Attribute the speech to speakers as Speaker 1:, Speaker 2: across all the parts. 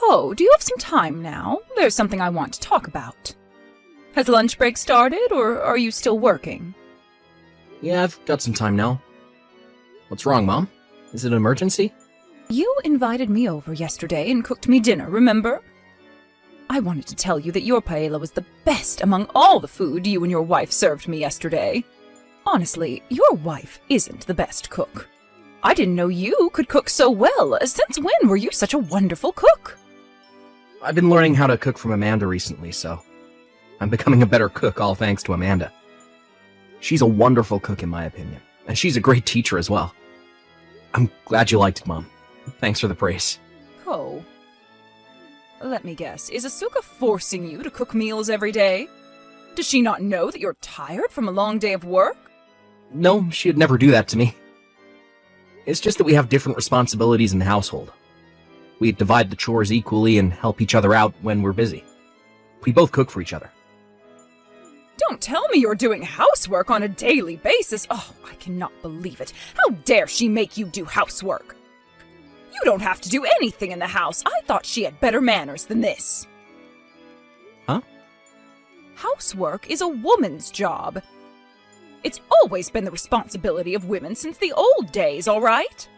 Speaker 1: Oh, do you have some time now? There's something I want to talk about. Has lunch break started, or are you still working?
Speaker 2: Yeah, I've got some time now. What's wrong, Mom? Is it an emergency?
Speaker 1: You invited me over yesterday and cooked me dinner, remember? I wanted to tell you that your paella was the best among all the food you and your wife served me yesterday. Honestly, your wife isn't the best cook. I didn't know you could cook so well. Since when were you such a wonderful cook?
Speaker 2: I've been learning how to cook from Amanda recently, so I'm becoming a better cook all thanks to Amanda. She's a wonderful cook in my opinion, and she's a great teacher as well. I'm glad you liked it, Mom. Thanks for the praise.
Speaker 1: Oh. Let me guess, is Asuka forcing you to cook meals every day? Does she not know that you're tired from a long day of work?
Speaker 2: No, she'd never do that to me. It's just that we have different responsibilities in the household. We divide the chores equally and help each other out when we're busy. We both cook for each other.
Speaker 1: Don't tell me you're doing housework on a daily basis. Oh, I cannot believe it. How dare she make you do housework? You don't have to do anything in the house. I thought she had better manners than this.
Speaker 2: Huh?
Speaker 1: Housework is a woman's job. It's always been the responsibility of women since the old days, all right?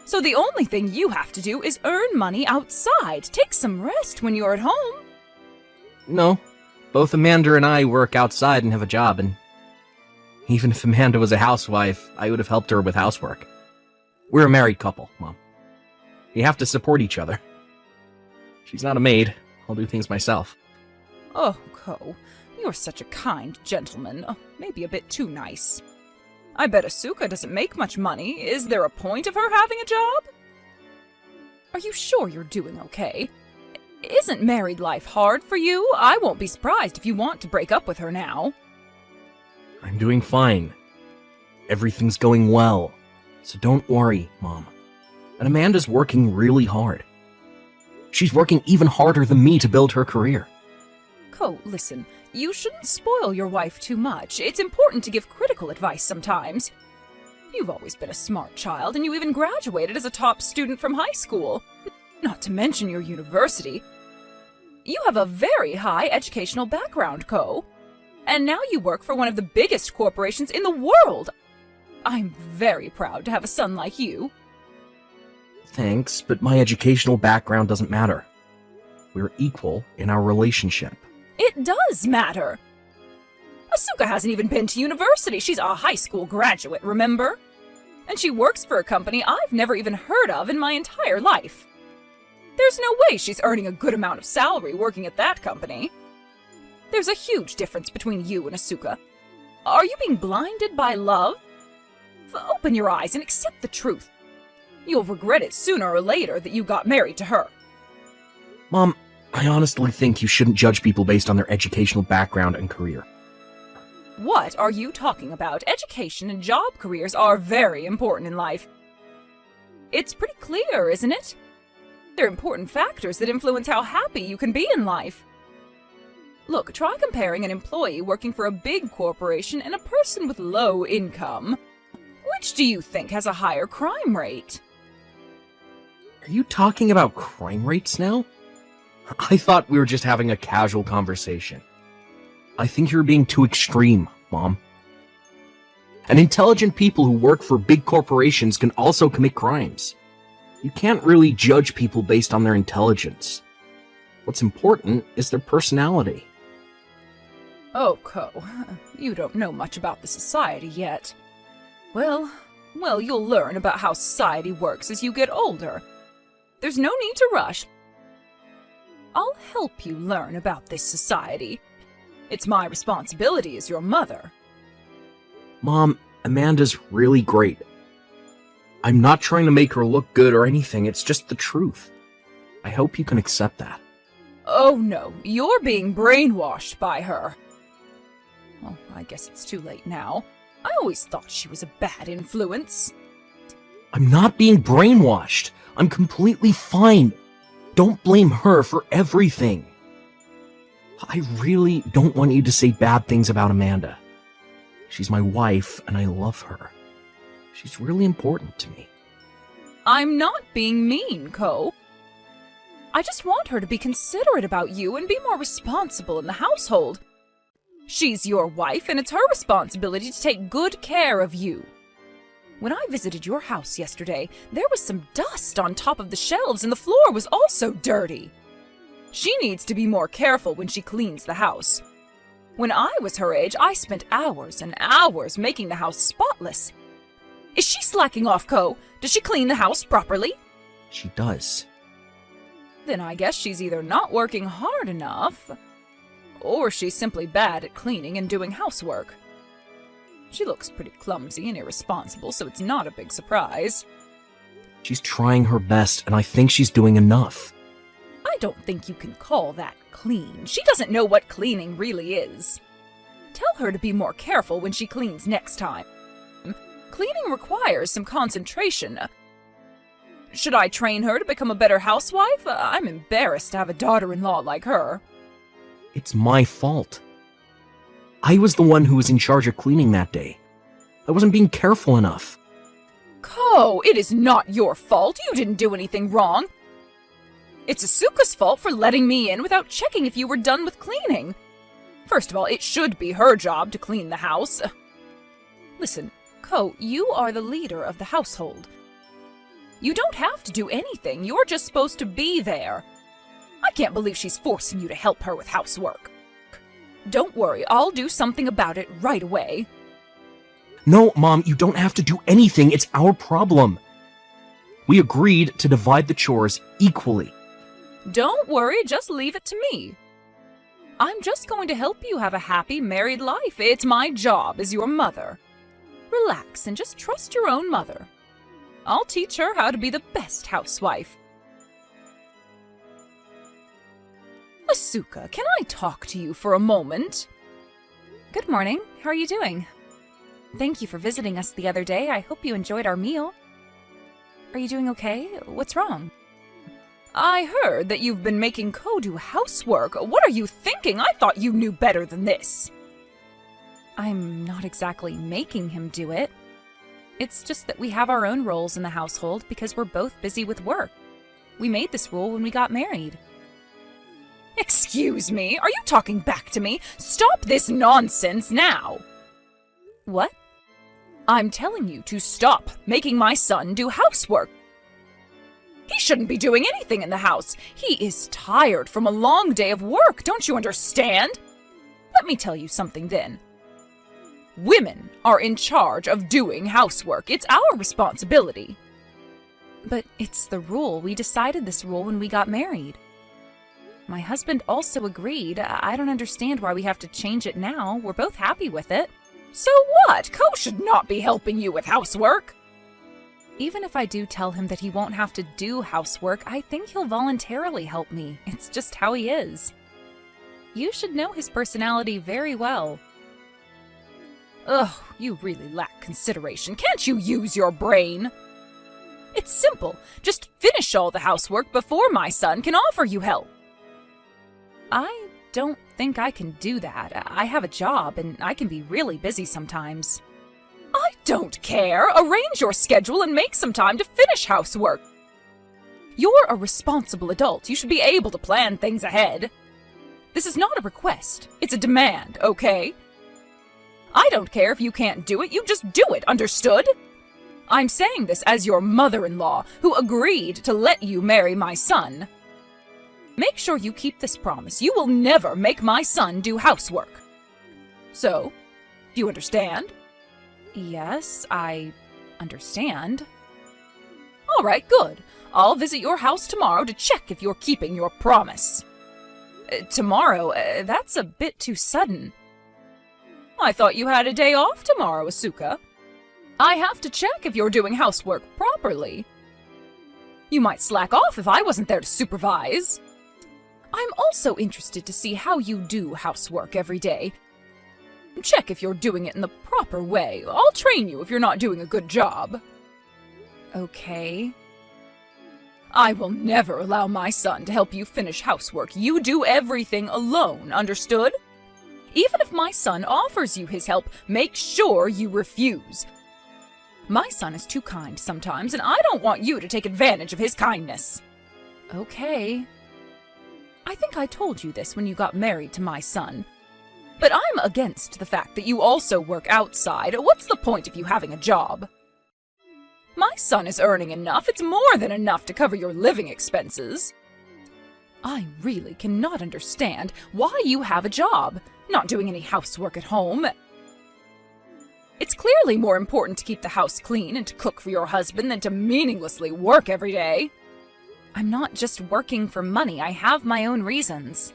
Speaker 1: So the only thing you have to do is earn money outside. Take some rest when you're at home.
Speaker 2: No, both Amanda and I work outside and have a job, and even if Amanda was a housewife, I would have helped her with housework. We're a married couple, Mom. We have to support each other. She's not a maid. I'll do things myself.
Speaker 1: Oh, Ko, you're such a kind gentleman. Oh, maybe a bit too nice. I bet Asuka doesn't make much money. Is there a point of her having a job? Are you sure you're doing okay? Isn't married life hard for you? I won't be surprised if you want to break up with her now.
Speaker 2: I'm doing fine. Everything's going well. So don't worry, Mom. And Amanda's working really hard. She's working even harder than me to build her career.
Speaker 1: Ko, listen, you shouldn't spoil your wife too much. It's important to give critical advice sometimes. You've always been a smart child, and you even graduated as a top student from high school. Not to mention your university. You have a very high educational background, Ko. And now you work for one of the biggest corporations in the world. I'm very proud to have a son like you.
Speaker 2: Thanks, but my educational background doesn't matter. We're equal in our relationship.
Speaker 1: It does matter. Asuka hasn't even been to university. She's a high school graduate, remember? And she works for a company I've never even heard of in my entire life. There's no way she's earning a good amount of salary working at that company. There's a huge difference between you and Asuka. Are you being blinded by love? Open your eyes and accept the truth. You'll regret it sooner or later that you got married to her.
Speaker 2: Mom, I honestly think you shouldn't judge people based on their educational background and career.
Speaker 1: What are you talking about? Education and job careers are very important in life. It's pretty clear, isn't it? They're important factors that influence how happy you can be in life. Look, try comparing an employee working for a big corporation and a person with low income. Which do you think has a higher crime rate?
Speaker 2: Are you talking about crime rates now? I thought we were just having a casual conversation. I think you're being too extreme, Mom. And intelligent people who work for big corporations can also commit crimes. You can't really judge people based on their intelligence. What's important is their personality.
Speaker 1: Oh, Ko, you don't know much about the society yet. Well, you'll learn about how society works as you get older. There's no need to rush. I'll help you learn about this society. It's my responsibility as your mother.
Speaker 2: Mom, Amanda's really great. I'm not trying to make her look good or anything, it's just the truth. I hope you can accept that.
Speaker 1: Oh no, you're being brainwashed by her. Well, I guess it's too late now. I always thought she was a bad influence.
Speaker 2: I'm not being brainwashed. I'm completely fine. Don't blame her for everything. I really don't want you to say bad things about Amanda. She's my wife, and I love her. She's really important to me.
Speaker 1: I'm not being mean, Ko. I just want her to be considerate about you and be more responsible in the household. She's your wife, and it's her responsibility to take good care of you. When I visited your house yesterday, there was some dust on top of the shelves and the floor was also dirty. She needs to be more careful when she cleans the house. When I was her age, I spent hours and hours making the house spotless. Is she slacking off, Co? Does she clean the house properly?
Speaker 2: She does.
Speaker 1: Then I guess she's either not working hard enough, or she's simply bad at cleaning and doing housework. She looks pretty clumsy and irresponsible, so it's not a big surprise.
Speaker 2: She's trying her best, and I think she's doing enough.
Speaker 1: I don't think you can call that clean. She doesn't know what cleaning really is. Tell her to be more careful when she cleans next time. Cleaning requires some concentration. Should I train her to become a better housewife? I'm embarrassed to have a daughter-in-law like her.
Speaker 2: It's my fault. I was the one who was in charge of cleaning that day. I wasn't being careful enough.
Speaker 1: Co, it is not your fault. You didn't do anything wrong. It's Asuka's fault for letting me in without checking if you were done with cleaning. First of all, it should be her job to clean the house. Listen, Ko, you are the leader of the household. You don't have to do anything. You're just supposed to be there. I can't believe she's forcing you to help her with housework. Don't worry, I'll do something about it right away.
Speaker 2: No, Mom, you don't have to do anything. It's our problem. We agreed to divide the chores equally.
Speaker 1: Don't worry, just leave it to me. I'm just going to help you have a happy married life. It's my job as your mother. Relax and just trust your own mother. I'll teach her how to be the best housewife. Asuka, can I talk to you for a moment? Good morning. How are you doing? Thank you for visiting us the other day. I hope you enjoyed our meal. Are you doing okay? What's wrong? I heard that you've been making Ko do housework. What are you thinking? I thought you knew better than this. I'm not exactly making him do it. It's just that we have our own roles in the household because we're both busy with work. We made this rule when we got married. Excuse me, are you talking back to me? Stop this nonsense now! What? I'm telling you to stop making my son do housework. He shouldn't be doing anything in the house. He is tired from a long day of work, don't you understand? Let me tell you something then. Women are in charge of doing housework. It's our responsibility. But it's the rule. We decided this rule when we got married. My husband also agreed. I don't understand why we have to change it now. We're both happy with it. So what? Ko should not be helping you with housework. Even if I do tell him that he won't have to do housework, I think he'll voluntarily help me. It's just how he is. You should know his personality very well. Ugh, you really lack consideration. Can't you use your brain? It's simple. Just finish all the housework before my son can offer you help. I don't think I can do that. I have a job and I can be really busy sometimes. I don't care. Arrange your schedule and make some time to finish housework. You're a responsible adult. You should be able to plan things ahead. This is not a request. It's a demand, okay? I don't care if you can't do it. You just do it, understood? I'm saying this as your mother-in-law, who agreed to let you marry my son. Make sure you keep this promise. You will never make my son do housework. So, do you understand? Yes, I understand. All right, good. I'll visit your house tomorrow to check if you're keeping your promise. Tomorrow? That's a bit too sudden. I thought you had a day off tomorrow, Asuka. I have to check if you're doing housework properly. You might slack off if I wasn't there to supervise. I'm also interested to see how you do housework every day. Check if you're doing it in the proper way. I'll train you if you're not doing a good job. Okay. I will never allow my son to help you finish housework. You do everything alone, understood? Even if my son offers you his help, make sure you refuse. My son is too kind sometimes, and I don't want you to take advantage of his kindness. Okay. I think I told you this when you got married to my son. But I'm against the fact that you also work outside. What's the point of you having a job? My son is earning enough. It's more than enough to cover your living expenses. I really cannot understand why you have a job, not doing any housework at home. It's clearly more important to keep the house clean and to cook for your husband than to meaninglessly work every day. I'm not just working for money. I have my own reasons.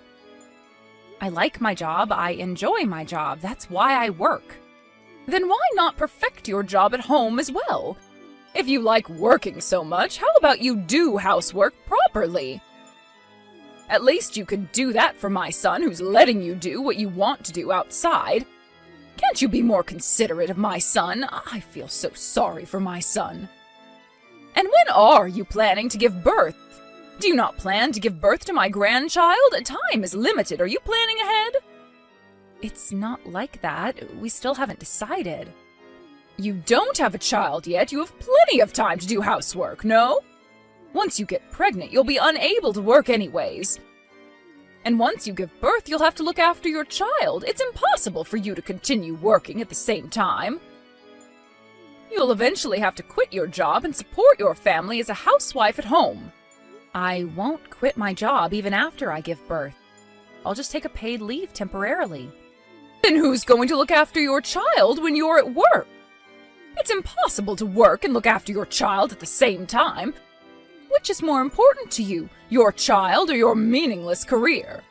Speaker 1: I like my job. I enjoy my job. That's why I work. Then why not perfect your job at home as well? If you like working so much, how about you do housework properly? At least you could do that for my son who's letting you do what you want to do outside. Can't you be more considerate of my son? I feel so sorry for my son. And when are you planning to give birth? Do you not plan to give birth to my grandchild? Time is limited. Are you planning ahead? It's not like that. We still haven't decided. You don't have a child yet. You have plenty of time to do housework, no? Once you get pregnant, you'll be unable to work anyways. And once you give birth, you'll have to look after your child. It's impossible for you to continue working at the same time. You'll eventually have to quit your job and support your family as a housewife at home. I won't quit my job even after I give birth. I'll just take a paid leave temporarily. Then who's going to look after your child when you're at work? It's impossible to work and look after your child at the same time. Which is more important to you, your child or your meaningless career?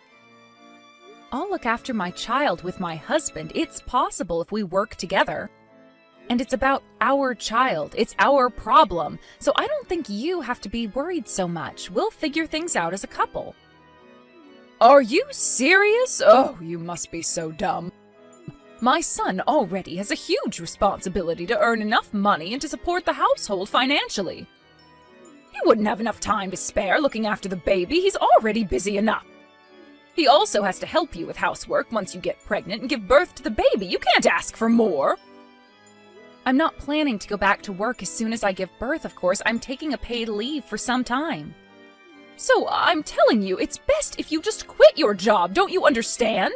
Speaker 1: I'll look after my child with my husband. It's possible if we work together. And it's about our child. It's our problem. So I don't think you have to be worried so much. We'll figure things out as a couple. Are you serious? Oh, you must be so dumb. My son already has a huge responsibility to earn enough money and to support the household financially. He wouldn't have enough time to spare looking after the baby. He's already busy enough. He also has to help you with housework once you get pregnant and give birth to the baby. You can't ask for more. I'm not planning to go back to work as soon as I give birth, of course. I'm taking a paid leave for some time. So I'm telling you, it's best if you just quit your job. Don't you understand?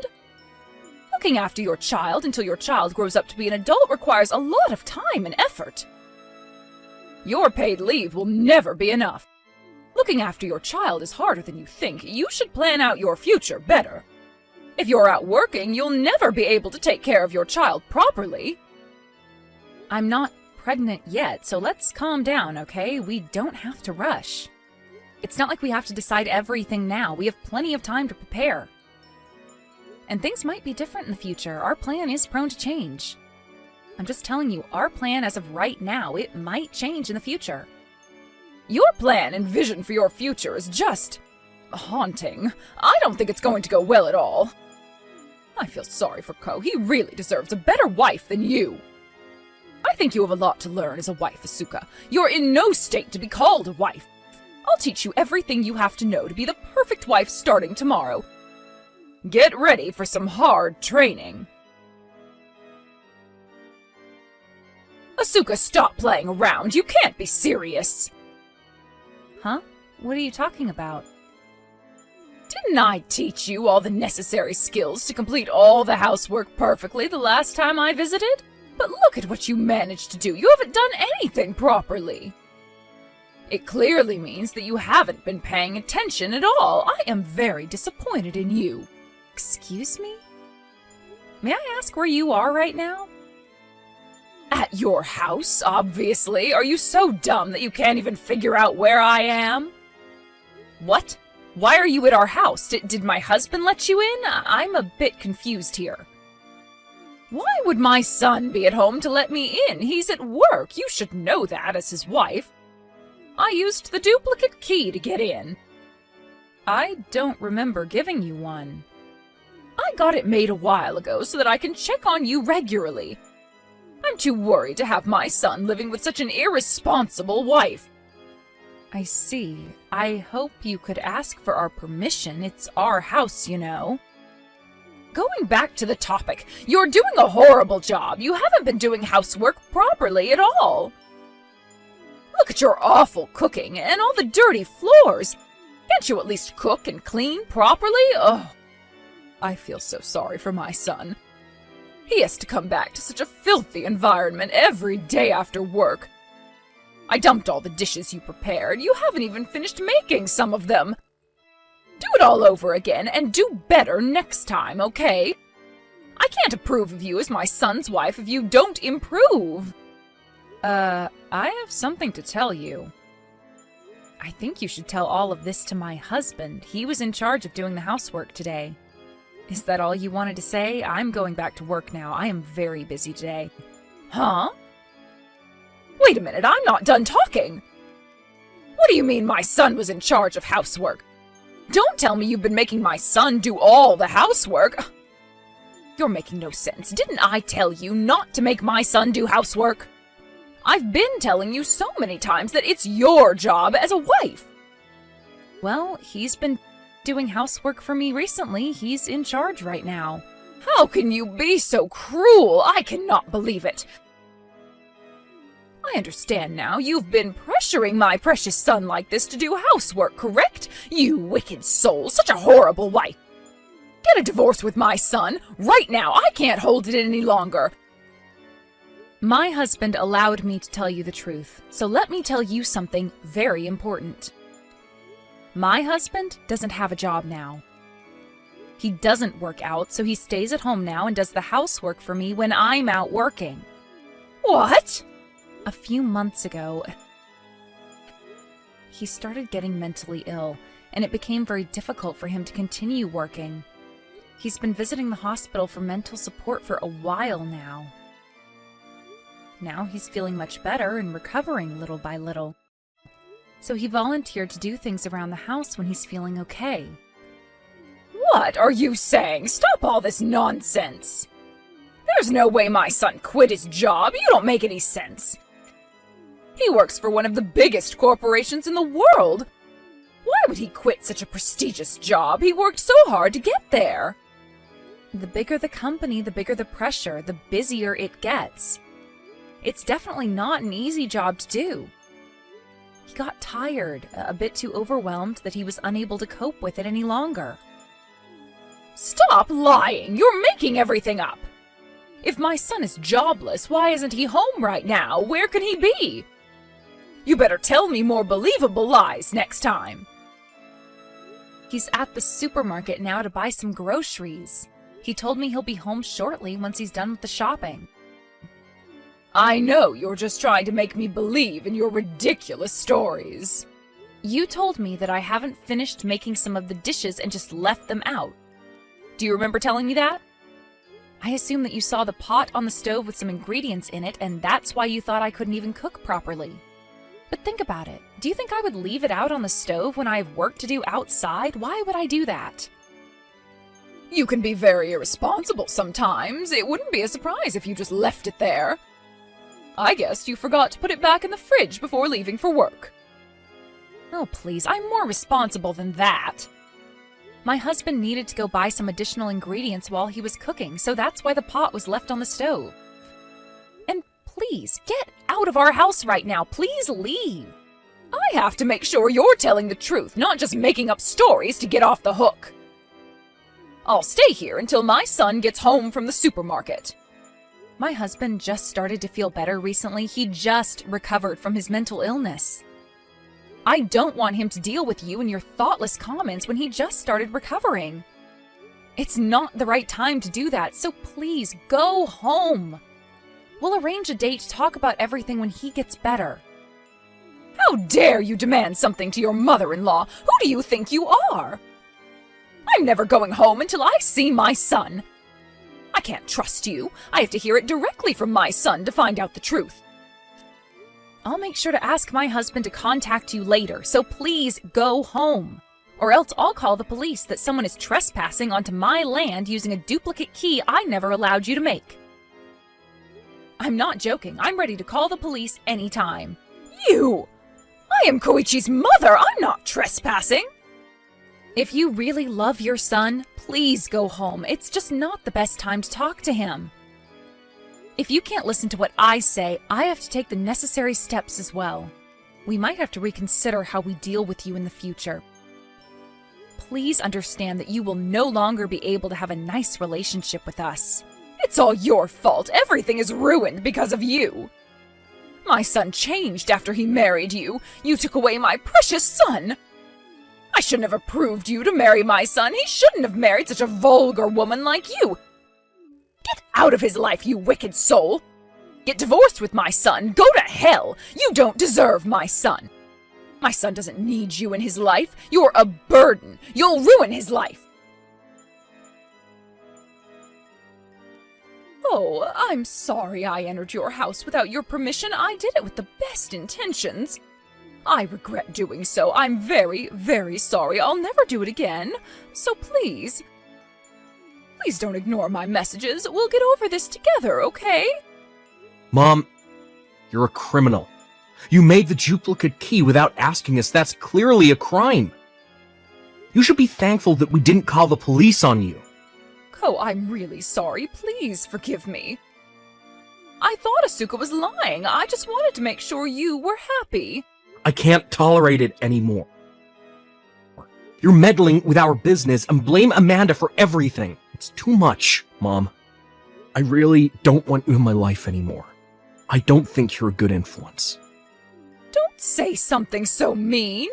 Speaker 1: Looking after your child until your child grows up to be an adult requires a lot of time and effort. Your paid leave will never be enough. Looking after your child is harder than you think. You should plan out your future better. If you're out working, you'll never be able to take care of your child properly. I'm not pregnant yet, so let's calm down, okay? We don't have to rush. It's not like we have to decide everything now. We have plenty of time to prepare. And things might be different in the future. Our plan is prone to change. I'm just telling you, our plan as of right now, it might change in the future. Your plan and vision for your future is just haunting. I don't think it's going to go well at all. I feel sorry for Ko. He really deserves a better wife than you. I think you have a lot to learn as a wife, Asuka. You're in no state to be called a wife. I'll teach you everything you have to know to be the perfect wife starting tomorrow. Get ready for some hard training. Asuka, stop playing around. You can't be serious. Huh? What are you talking about? Didn't I teach you all the necessary skills to complete all the housework perfectly the last time I visited? But look at what you managed to do. You haven't done anything properly. It clearly means that you haven't been paying attention at all. I am very disappointed in you. Excuse me? May I ask where you are right now? At your house, obviously. Are you so dumb that you can't even figure out where I am? What? Why are you at our house? Did my husband let you in? I'm a bit confused here. Why would my son be at home to let me in? He's at work. You should know that as his wife. I used the duplicate key to get in. I don't remember giving you one. I got it made a while ago so that I can check on you regularly. I'm too worried to have my son living with such an irresponsible wife. I see. I hope you could ask for our permission. It's our house, you know. Going back to the topic, you're doing a horrible job. You haven't been doing housework properly at all. Look at your awful cooking and all the dirty floors. Can't you at least cook and clean properly? Oh, I feel so sorry for my son. He has to come back to such a filthy environment every day after work. I dumped all the dishes you prepared. You haven't even finished making some of them. Do it all over again and do better next time, okay? I can't approve of you as my son's wife if you don't improve. I have something to tell you. I think you should tell all of this to my husband. He was in charge of doing the housework today. Is that all you wanted to say? I'm going back to work now. I am very busy today. Huh? Wait a minute, I'm not done talking. What do you mean my son was in charge of housework? Don't tell me you've been making my son do all the housework. You're making no sense. Didn't I tell you not to make my son do housework? I've been telling you so many times that it's your job as a wife. Well, he's been doing housework for me recently. He's in charge right now. How can you be so cruel? I cannot believe it. I understand now. You've been pressuring my precious son like this to do housework, correct? You wicked soul, such a horrible wife. Get a divorce with my son, right now. I can't hold it any longer. My husband allowed me to tell you the truth, so let me tell you something very important. My husband doesn't have a job now. He doesn't work out, so he stays at home now and does the housework for me when I'm out working. What? A few months ago, he started getting mentally ill, and it became very difficult for him to continue working. He's been visiting the hospital for mental support for a while now. Now he's feeling much better and recovering little by little. So he volunteered to do things around the house when he's feeling okay. What are you saying? Stop all this nonsense. There's no way my son quit his job. You don't make any sense. He works for one of the biggest corporations in the world. Why would he quit such a prestigious job? He worked so hard to get there. The bigger the company, the bigger the pressure, the busier it gets. It's definitely not an easy job to do. He got tired, a bit too overwhelmed that he was unable to cope with it any longer. Stop lying! You're making everything up! If my son is jobless, why isn't he home right now? Where can he be? You better tell me more believable lies next time. He's at the supermarket now to buy some groceries. He told me he'll be home shortly once he's done with the shopping. I know you're just trying to make me believe in your ridiculous stories. You told me that I haven't finished making some of the dishes and just left them out. Do you remember telling me that? I assume that you saw the pot on the stove with some ingredients in it, and that's why you thought I couldn't even cook properly. But think about it. Do you think I would leave it out on the stove when I have work to do outside? Why would I do that? You can be very irresponsible sometimes. It wouldn't be a surprise if you just left it there. I guess you forgot to put it back in the fridge before leaving for work. Oh, please, I'm more responsible than that. My husband needed to go buy some additional ingredients while he was cooking, so that's why the pot was left on the stove. And please, get out of our house right now. Please leave. I have to make sure you're telling the truth, not just making up stories to get off the hook. I'll stay here until my son gets home from the supermarket. My husband just started to feel better recently. He just recovered from his mental illness. I don't want him to deal with you and your thoughtless comments when he just started recovering. It's not the right time to do that, so please go home. We'll arrange a date to talk about everything when he gets better. How dare you demand something to your mother-in-law? Who do you think you are? I'm never going home until I see my son. I can't trust you. I have to hear it directly from my son to find out the truth. I'll make sure to ask my husband to contact you later, so please go home. Or else I'll call the police that someone is trespassing onto my land using a duplicate key I never allowed you to make. I'm not joking. I'm ready to call the police anytime. You! I am Koichi's mother. I'm not trespassing. If you really love your son, please go home. It's just not the best time to talk to him. If you can't listen to what I say, I have to take the necessary steps as well. We might have to reconsider how we deal with you in the future. please understand that you will no longer be able to have a nice relationship with us. It's all your fault. Everything is ruined because of you. My son changed after he married you. You took away my precious son. I shouldn't have approved you to marry my son. He shouldn't have married such a vulgar woman like you. Get out of his life, you wicked soul. Get divorced with my son. Go to hell. You don't deserve my son. My son doesn't need you in his life. You're a burden. You'll ruin his life. Oh, I'm sorry I entered your house without your permission. I did it with the best intentions. I regret doing so. I'm very, very sorry. I'll never do it again. So please don't ignore my messages. We'll get over this together, okay?
Speaker 2: Mom, you're a criminal. You made the duplicate key without asking us. That's clearly a crime. You should be thankful that we didn't call the police on you.
Speaker 1: Ko, I'm really sorry. Please forgive me. I thought Asuka was lying. I just wanted to make sure you were happy.
Speaker 2: I can't tolerate it anymore. You're meddling with our business and blame Amanda for everything. It's too much, Mom. I really don't want you in my life anymore. I don't think you're a good influence.
Speaker 1: Don't say something so mean.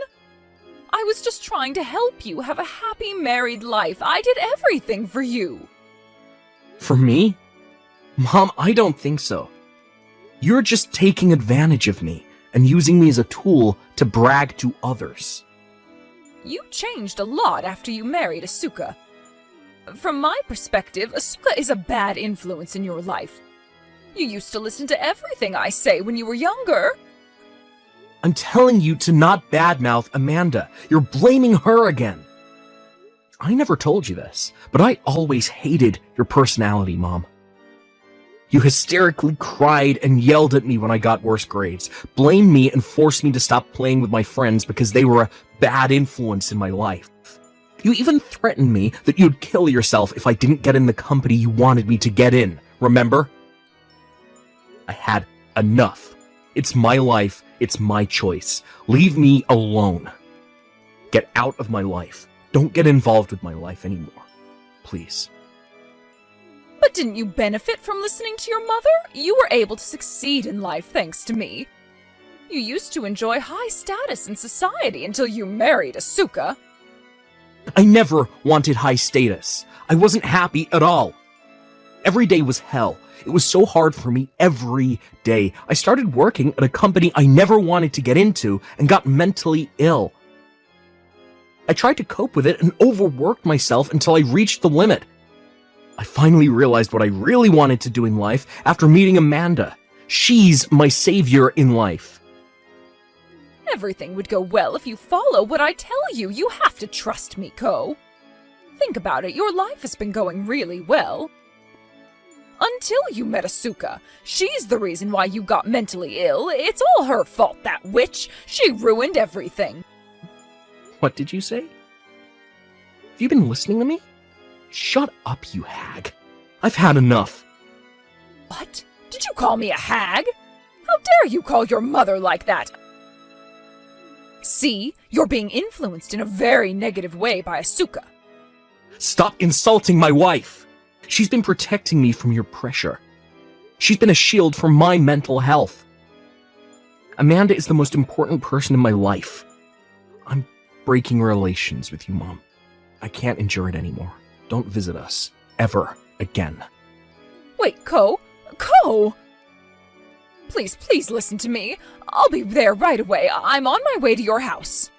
Speaker 1: I was just trying to help you have a happy married life. I did everything for you.
Speaker 2: For me? Mom, I don't think so. You're just taking advantage of me and using me as a tool to brag to others.
Speaker 1: You changed a lot after you married Asuka. From my perspective, Asuka is a bad influence in your life. You used to listen to everything I say when you were younger.
Speaker 2: I'm telling you to not badmouth Amanda. You're blaming her again. I never told you this, but I always hated your personality, Mom. You hysterically cried and yelled at me when I got worse grades, blamed me and forced me to stop playing with my friends because they were a bad influence in my life. You even threatened me that you'd kill yourself if I didn't get in the company you wanted me to get in, remember? I had enough. It's my life. It's my choice. Leave me alone. Get out of my life. Don't get involved with my life anymore. Please.
Speaker 1: But didn't you benefit from listening to your mother? You were able to succeed in life thanks to me. You used to enjoy high status in society until you married Asuka.
Speaker 2: I never wanted high status. I wasn't happy at all. Every day was hell. It was so hard for me every day. I started working at a company I never wanted to get into and got mentally ill. I tried to cope with it and overworked myself until I reached the limit. I finally realized what I really wanted to do in life after meeting Amanda. She's my savior in life.
Speaker 1: Everything would go well if you follow what I tell you. You have to trust me, Ko. Think about it. Your life has been going really well. Until you met Asuka. She's the reason why you got mentally ill. It's all her fault, that witch. She ruined everything.
Speaker 2: What did you say? Have you been listening to me? Shut up, you hag. I've had enough.
Speaker 1: What? Did you call me a hag? How dare you call your mother like that? See, you're being influenced in a very negative way by Asuka.
Speaker 2: Stop insulting my wife. She's been protecting me from your pressure. She's been a shield for my mental health. Amanda is the most important person in my life. I'm breaking relations with you, Mom. I can't endure it anymore. Don't visit us. Ever again.
Speaker 1: Wait, Ko? Ko! Please listen to me. I'll be there right away. I'm on my way to your house.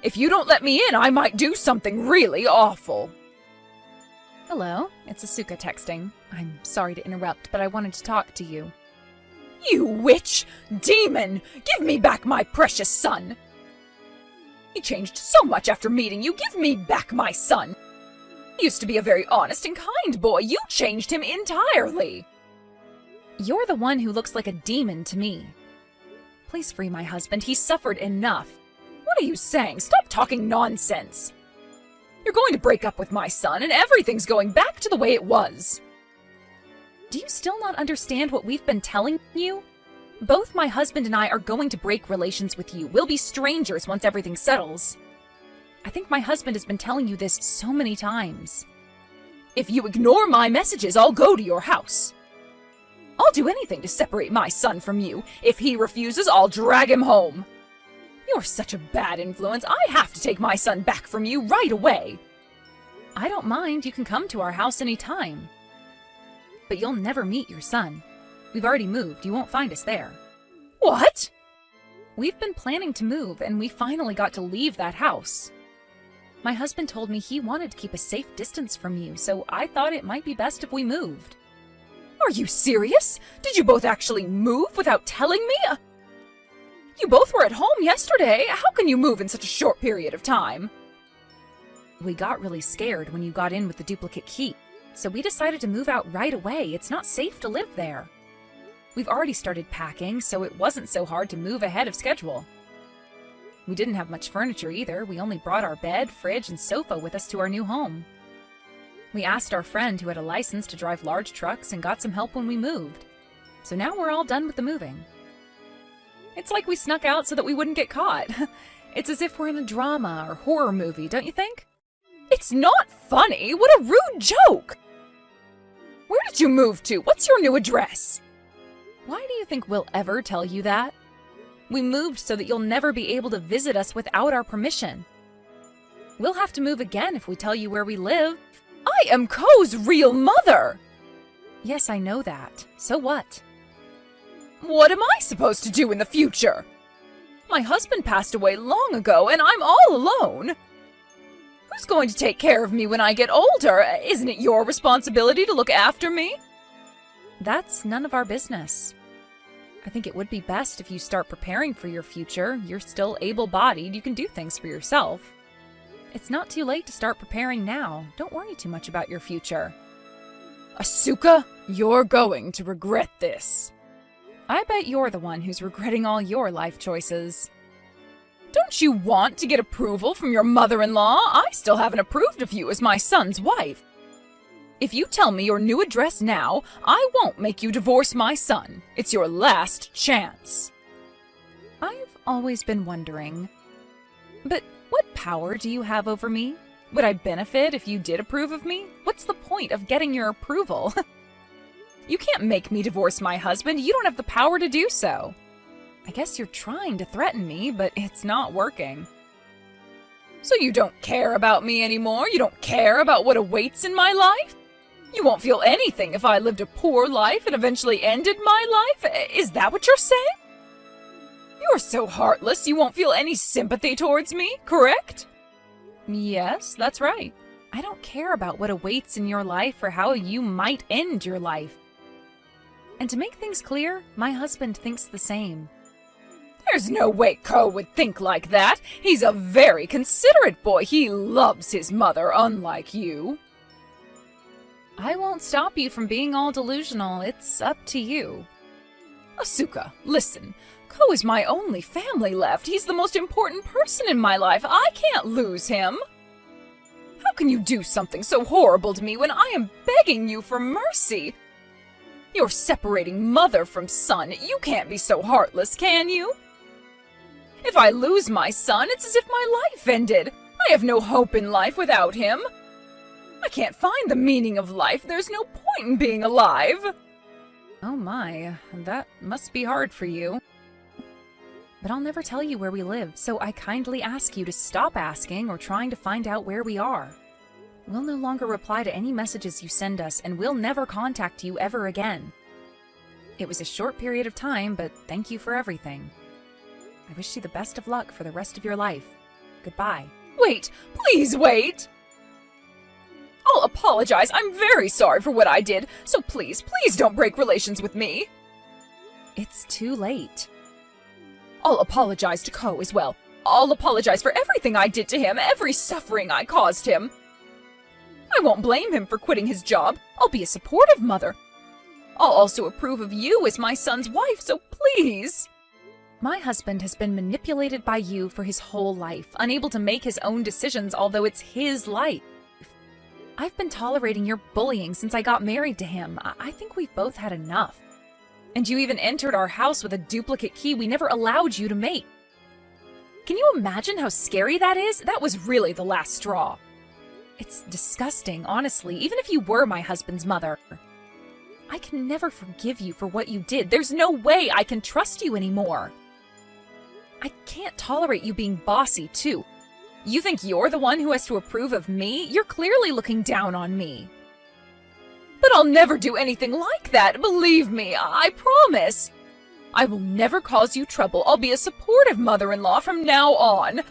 Speaker 1: If you don't let me in, I might do something really awful. Hello, it's Asuka texting. I'm sorry to interrupt, but I wanted to talk to you. You witch! Demon! Give me back my precious son! He changed so much after meeting you. Give me back my son! He used to be a very honest and kind boy. You changed him entirely. You're the one who looks like a demon to me. Please free my husband. He suffered enough. What are you saying? Stop talking nonsense. You're going to break up with my son, and everything's going back to the way it was. Do you still not understand what we've been telling you? Both my husband and I are going to break relations with you. We'll be strangers once everything settles. I think my husband has been telling you this so many times. If you ignore my messages, I'll go to your house. I'll do anything to separate my son from you. If he refuses, I'll drag him home. You're such a bad influence. I have to take my son back from you right away. I don't mind. You can come to our house anytime. But you'll never meet your son. We've already moved. You won't find us there. What? We've been planning to move, and we finally got to leave that house. My husband told me he wanted to keep a safe distance from you, so I thought it might be best if we moved. Are you serious? Did you both actually move without telling me? You both were at home yesterday. How can you move in such a short period of time? We got really scared when you got in with the duplicate key, so we decided to move out right away. It's not safe to live there. We've already started packing, so it wasn't so hard to move ahead of schedule. We didn't have much furniture either. We only brought our bed, fridge, and sofa with us to our new home. We asked our friend who had a license to drive large trucks and got some help when we moved. So now we're all done with the moving. It's like we snuck out so that we wouldn't get caught. It's as if we're in a drama or horror movie, don't you think? It's not funny! What a rude joke! Where did you move to? What's your new address? Why do you think we'll ever tell you that? We moved so that you'll never be able to visit us without our permission. We'll have to move again if we tell you where we live. I am Ko's real mother! Yes, I know that. So what? What am I supposed to do in the future? My husband passed away long ago, and I'm all alone. Who's going to take care of me when I get older? Isn't it your responsibility to look after me? That's none of our business. I think it would be best if you start preparing for your future. You're still able-bodied. You can do things for yourself. It's not too late to start preparing now. Don't worry too much about your future. Asuka, you're going to regret this. I bet you're the one who's regretting all your life choices. Don't you want to get approval from your mother-in-law? I still haven't approved of you as my son's wife. If you tell me your new address now, I won't make you divorce my son. It's your last chance. I've always been wondering, but what power do you have over me? Would I benefit if you did approve of me? What's the point of getting your approval? You can't make me divorce my husband. You don't have the power to do so. I guess you're trying to threaten me, but it's not working. So you don't care about me anymore? You don't care about what awaits in my life? You won't feel anything if I lived a poor life and eventually ended my life? Is that what you're saying? You're so heartless you won't feel any sympathy towards me, correct? Yes, that's right. I don't care about what awaits in your life or how you might end your life. And to make things clear, my husband thinks the same. There's no way Ko would think like that. He's a very considerate boy. He loves his mother, unlike you. I won't stop you from being all delusional. It's up to you. Asuka, listen. Ko is my only family left. He's the most important person in my life. I can't lose him. How can you do something so horrible to me when I am begging you for mercy? You're separating mother from son. You can't be so heartless, can you? If I lose my son, it's as if my life ended. I have no hope in life without him. I can't find the meaning of life. There's no point in being alive. Oh my, that must be hard for you. But I'll never tell you where we live, so I kindly ask you to stop asking or trying to find out where we are. We'll no longer reply to any messages you send us, and we'll never contact you ever again. It was a short period of time, but thank you for everything. I wish you the best of luck for the rest of your life. Goodbye. Wait! Please wait! I'll apologize. I'm very sorry for what I did, so please don't break relations with me. It's too late. I'll apologize to Ko as well. I'll apologize for everything I did to him, every suffering I caused him. I won't blame him for quitting his job. I'll be a supportive mother. I'll also approve of you as my son's wife, so please. My husband has been manipulated by you for his whole life, unable to make his own decisions, although it's his life. I've been tolerating your bullying since I got married to him. I think we've both had enough. And you even entered our house with a duplicate key we never allowed you to make. Can you imagine how scary that is? That was really the last straw. It's disgusting, honestly, even if you were my husband's mother. I can never forgive you for what you did. There's no way I can trust you anymore. I can't tolerate you being bossy, too. You think you're the one who has to approve of me? You're clearly looking down on me. But I'll never do anything like that, believe me, I promise. I will never cause you trouble. I'll be a supportive mother-in-law from now on.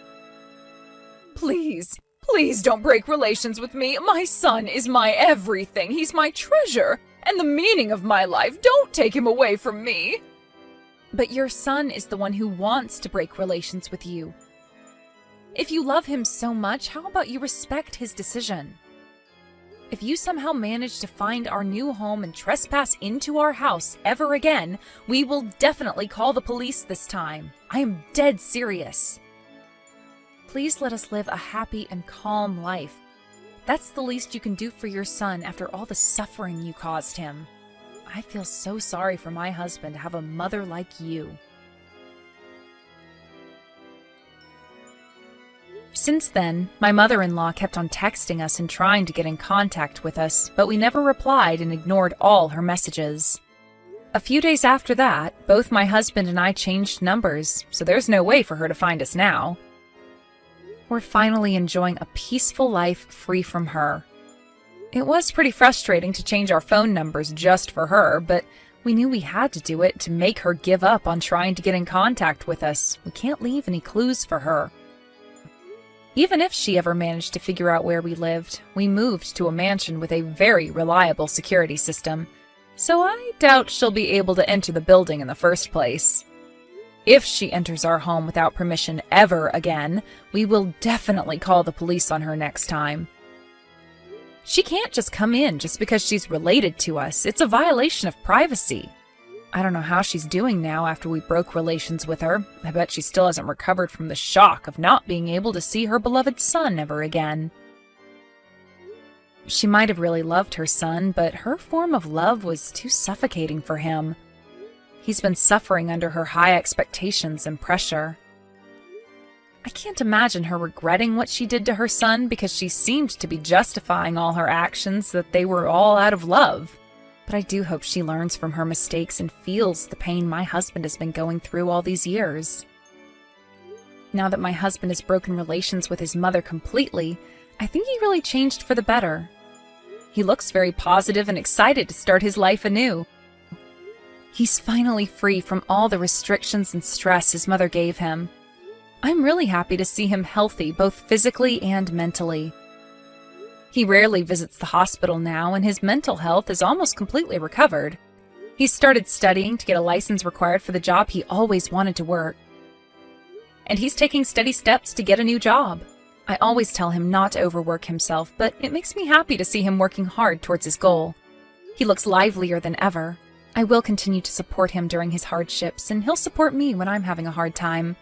Speaker 1: Please, please don't break relations with me. My son is my everything. He's my treasure and the meaning of my life. Don't take him away from me. But your son is the one who wants to break relations with you. If you love him so much, how about you respect his decision? If you somehow manage to find our new home and trespass into our house ever again, we will definitely call the police this time. I am dead serious. Please let us live a happy and calm life. That's the least you can do for your son after all the suffering you caused him. I feel so sorry for my husband to have a mother like you. Since then, my mother-in-law kept on texting us and trying to get in contact with us, but we never replied and ignored all her messages. A few days after that, both my husband and I changed numbers, so there's no way for her to find us now. We're finally enjoying a peaceful life free from her. It was pretty frustrating to change our phone numbers just for her, but we knew we had to do it to make her give up on trying to get in contact with us. We can't leave any clues for her. Even if she ever managed to figure out where we lived, we moved to a mansion with a very reliable security system, so I doubt she'll be able to enter the building in the first place. If she enters our home without permission ever again, we will definitely call the police on her next time. She can't just come in just because she's related to us. It's a violation of privacy. I don't know how she's doing now after we broke relations with her. I bet she still hasn't recovered from the shock of not being able to see her beloved son ever again. She might have really loved her son, but her form of love was too suffocating for him. He's been suffering under her high expectations and pressure. I can't imagine her regretting what she did to her son because she seemed to be justifying all her actions that they were all out of love. But I do hope she learns from her mistakes and feels the pain my husband has been going through all these years. Now that my husband has broken relations with his mother completely, I think he really changed for the better. He looks very positive and excited to start his life anew. He's finally free from all the restrictions and stress his mother gave him. I'm really happy to see him healthy, both physically and mentally. He rarely visits the hospital now, and his mental health is almost completely recovered. He's started studying to get a license required for the job he always wanted to work. And he's taking steady steps to get a new job. I always tell him not to overwork himself, but it makes me happy to see him working hard towards his goal. He looks livelier than ever. I will continue to support him during his hardships, and he'll support me when I'm having a hard time.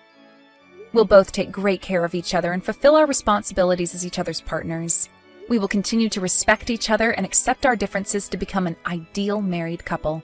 Speaker 1: We'll both take great care of each other and fulfill our responsibilities as each other's partners. We will continue to respect each other and accept our differences to become an ideal married couple.